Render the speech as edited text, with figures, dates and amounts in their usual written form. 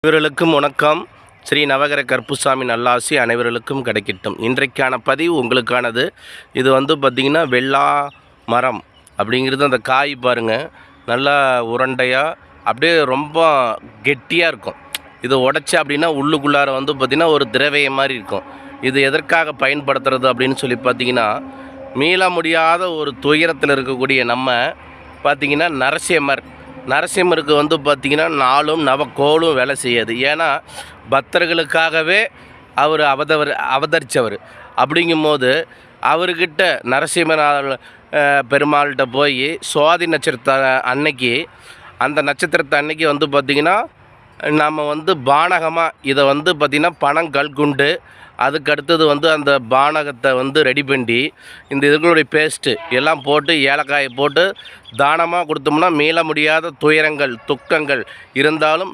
அனைவர்களுக்கும் வணக்கம். ஸ்ரீ நவகிர கருப்புசாமி நல்லாசி அனைவர்களுக்கும் கிடைக்கட்டும். இன்றைக்கான பதிவு உங்களுக்கானது. இது பார்த்திங்கன்னா வெள்ளா மரம் அப்படிங்கிறது. அந்த காய் பாருங்கள், நல்லா உருண்டையாக அப்படியே ரொம்ப கெட்டியாக இருக்கும். இது உடைச்சா அப்படின்னா உள்ளுக்குள்ளார பார்த்திங்கன்னா ஒரு திரவியம் மாதிரி இருக்கும். இது எதற்காக பயன்படுத்துறது அப்படின்னு சொல்லி பார்த்திங்கன்னா, மீள முடியாத ஒரு துயரத்தில் இருக்கக்கூடிய நம்ம பார்த்திங்கன்னா நரசிம்மருக்கு பார்த்திங்கன்னா நாளும் நவக்கோளும் வேலை செய்யாது. ஏன்னா பக்தர்களுக்காகவே அவர் அவதரித்தவர். அப்படிங்கும்போது அவர்கிட்ட நரசிம்ம பெருமாள்கிட்ட போய் சுவாதி நட்சத்திர அன்னைக்கு, அந்த நட்சத்திரத்தை அன்னைக்கு பார்த்திங்கன்னா நம்ம பானகமாக இதை பார்த்திங்கன்னா பணம் கல்குண்டு, அதுக்கு அடுத்தது அந்த பானகத்தை ரெடி பண்ணி இந்த இதுகளுடைய பேஸ்ட்டு எல்லாம் போட்டு ஏலக்காயை போட்டு தானமாக கொடுத்தோம்னா மீள முடியாத துயரங்கள் துக்கங்கள் இருந்தாலும்